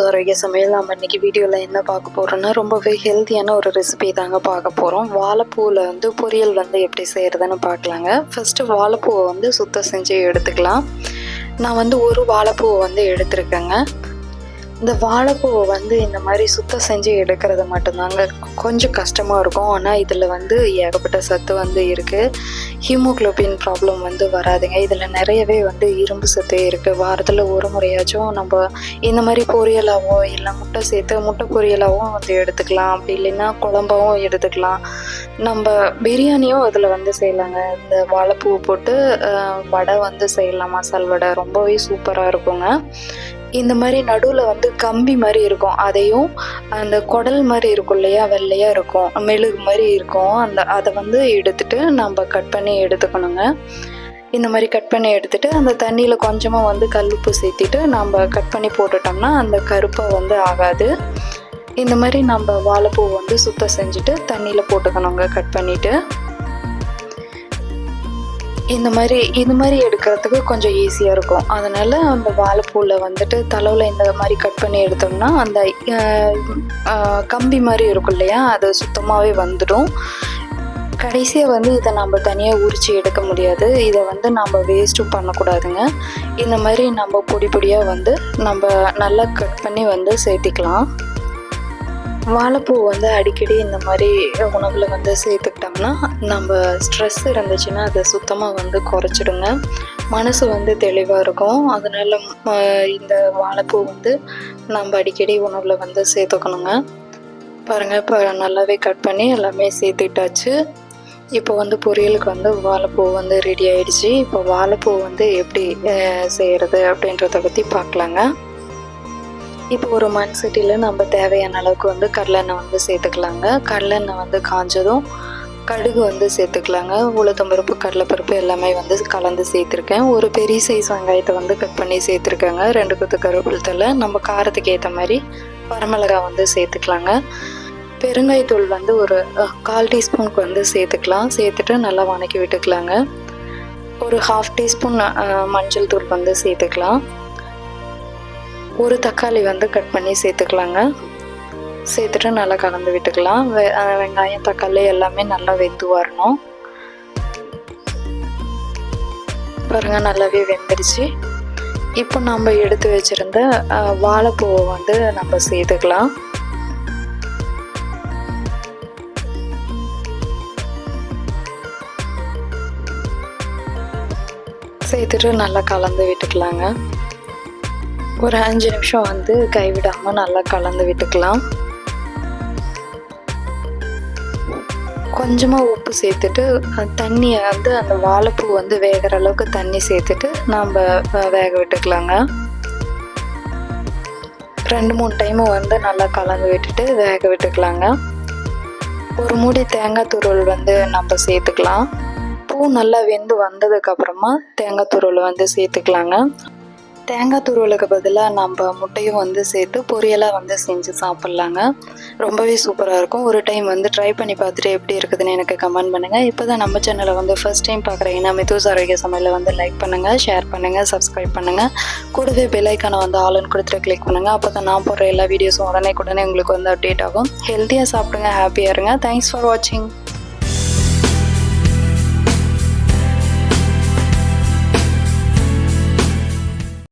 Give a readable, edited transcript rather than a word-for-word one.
ஆரோக்கிய சமையல். நம்ம இன்றைக்கி வீடியோவில் என்ன பார்க்க போகிறோன்னா, ரொம்பவே ஹெல்த்தியான ஒரு ரெசிபி தாங்க பார்க்க போகிறோம். வாழைப்பூவில் வந்து பொரியல் வந்து எப்படி செய்கிறதுன்னு பார்க்கலாங்க. ஃபஸ்ட்டு வாழைப்பூவை வந்து சுத்தம் செஞ்சு எடுத்துக்கலாம். நான் வந்து ஒரு வாழைப்பூவை வந்து எடுத்துருக்கேங்க. இந்த வாழைப்பூவை வந்து இந்த மாதிரி சுத்தம் செஞ்சு எடுக்கிறது மட்டும்தாங்க கொஞ்சம் கஷ்டமாக இருக்கும். ஆனால் இதில் வந்து ஏகப்பட்ட சத்து வந்து இருக்குது. ஹீமோக்ளோபின் ப்ராப்ளம் வந்து வராதுங்க. இதில் நிறையவே வந்து இரும்பு சத்து இருக்குது. வாரத்தில் ஒரு முறையாச்சும் நம்ம இந்த மாதிரி பொரியலாகவோ இல்லை முட்டை சேர்த்து முட்டை பொரியலாகவும் வந்து எடுத்துக்கலாம். அப்படி இல்லைன்னா குழம்பாகவும் எடுத்துக்கலாம். நம்ம பிரியாணியும் அதில் வந்து செய்யலாங்க. இந்த வாழைப்பூவை போட்டு வடை வந்து செய்யலாம். மசால் வடை ரொம்பவே சூப்பராக இருக்குங்க. இந்த மாதிரி நடுவில் வந்து கம்பி மாதிரி இருக்கும். அதையும் அந்த குடல் மாதிரி இருக்கும் இல்லையா, வெள்ளையாக இருக்கும், மெழுகு மாதிரி இருக்கும். அதை வந்து எடுத்துட்டு நம்ம கட் பண்ணி எடுத்துக்கணுங்க. இந்த மாதிரி கட் பண்ணி எடுத்துட்டு அந்த தண்ணியில் கொஞ்சமாக வந்து கல்லுப்பு சேர்த்திட்டு நம்ம கட் பண்ணி போட்டுட்டோம்னா அந்த கருப்பாக வந்து ஆகாது. இந்த மாதிரி நம்ம வாழைப்பூ வந்து சுத்தம் செஞ்சுட்டு தண்ணியில் போட்டுக்கணுங்க கட் பண்ணிவிட்டு. இது மாதிரி எடுக்கிறதுக்கு கொஞ்சம் ஈஸியாக இருக்கும். அதனால் அந்த வாழைப்பூவில் வந்துட்டு தலைவில் இந்த மாதிரி கட் பண்ணி எடுத்தோம்னா அந்த கம்பி மாதிரி இருக்கும் இல்லையா, அது சுத்தமாகவே வந்துடும். கடைசியாக வந்து இதை நம்ம தனியாக உரித்து எடுக்க முடியாது. இதை வந்து நம்ம வேஸ்ட்டும் பண்ணக்கூடாதுங்க. இந்த மாதிரி நம்ம பொடி பொடியாக வந்து நம்ம நல்லா கட் பண்ணி வந்து சேர்த்திக்கலாம். வாழைப்பூ வந்து அடிக்கடி இந்த மாதிரி உணவில் வந்து சேர்த்துக்கிட்டோம்னா நம்ம ஸ்ட்ரெஸ் இருந்துச்சுன்னா அதை சுத்தமாக வந்து குறைச்சிடுங்க. மனசு வந்து தெளிவாக இருக்கும். அதனால் இந்த வாழைப்பூ வந்து நம்ம அடிக்கடி உணவில் வந்து சேர்த்துக்கணுங்க. பாருங்கள், இப்போ நல்லாவே கட் பண்ணி எல்லாமே சேர்த்துட்டாச்சு. இப்போ வந்து பொரியலுக்கு வந்து வாழைப்பூ வந்து ரெடி ஆகிடுச்சு. இப்போ வாழைப்பூ வந்து எப்படி செய்கிறது அப்படின்றத பற்றி பார்க்கலாங்க. இப்போ ஒரு மண் சட்டியில் நம்ம தேவையான அளவுக்கு வந்து கடலெண்ணெய் வந்து சேர்த்துக்கலாங்க. கடலெண்ணெய் வந்து காஞ்சதும் கடுகு வந்து சேர்த்துக்கலாங்க. உளுத்தம்பருப்பு, கடலைப்பருப்பு எல்லாமே வந்து கலந்து சேர்த்துருக்கேன். ஒரு பெரிய சைஸ் வெங்காயத்தை வந்து கட் பண்ணி சேர்த்துருக்கேங்க. 2 கொத்து கருவேப்பிலை தழை, நம்ம காரத்துக்கு ஏற்ற மாதிரி வரமிளகாய் வந்து சேர்த்துக்கலாங்க. பெருங்காயத்தூள் வந்து ஒரு 1/4 டீஸ்பூனுக்கு வந்து சேர்த்துக்கலாம். சேர்த்துட்டு நல்லா வதக்கி விட்டுக்கலாங்க. ஒரு 1/2 டீஸ்பூன் மஞ்சள் தூள் வந்து சேர்த்துக்கலாம். ஒரு தக்காளி வந்து கட் பண்ணி சேர்த்துக்கலாங்க. சேர்த்துட்டு நல்லா கலந்து விட்டுக்கலாம். வெங்காயம், தக்காளி எல்லாமே நல்லா வெந்து வரணும். பாருங்கள், நல்லாவே வெந்துருச்சு. இப்போ நம்ம எடுத்து வச்சுருந்த வாழைப்பூவை வந்து நம்ம சேர்த்துக்கலாம். சேர்த்துட்டு நல்லா கலந்து விட்டுக்கலாங்க. ஒரு 5 நிமிஷம் வந்து கைவிடாமல் நல்லா கலந்து விட்டுக்கலாம். கொஞ்சமாக உப்பு சேர்த்துட்டு தண்ணியை வந்து அந்த வாழைப்பூ வந்து வேகிற அளவுக்கு தண்ணி சேர்த்துட்டு நம்ம வேக விட்டுக்கலாங்க. 2-3 டைமு வந்து நல்லா கலந்து விட்டுட்டு வேக விட்டுக்கலாங்க. ஒரு மூடி தேங்காய் துருவல் வந்து நம்ம சேர்த்துக்கலாம். பூ நல்லா வெந்து வந்ததுக்கப்புறமா தேங்காய் துருவல் வந்து சேர்த்துக்கலாங்க. தேங்காய் துருவலுக்கு பதிலாக நம்ம முட்டையும் வந்து சேர்த்து பொரியலாக வந்து செஞ்சு சாப்பிட்லாங்க. ரொம்பவே சூப்பராக இருக்கும். ஒரு டைம் வந்து ட்ரை பண்ணி பார்த்துட்டு எப்படி இருக்குதுன்னு எனக்கு கமெண்ட் பண்ணுங்கள். இப்போ தான் நம்ம சேனலை வந்து ஃபர்ஸ்ட் டைம் பார்க்குறீங்கன்னா மித்தூஸ் ஆரோக்கிய சமையலை வந்து லைக் பண்ணுங்கள், ஷேர் பண்ணுங்கள், சப்ஸ்கிரைப் பண்ணுங்கள். கூடவே பெல் ஐக்கானை வந்து ஆல்னு கொடுத்துட்டு கிளிக் பண்ணுங்கள். அப்போ தான் நான் போடுற எல்லா வீடியோஸும் உடனே உங்களுக்கு வந்து அப்டேட் ஆகும். ஹெல்த்தியாக சாப்பிடுங்க, ஹாப்பியாக இருங்க. தேங்க்ஸ் ஃபார் வாட்சிங்.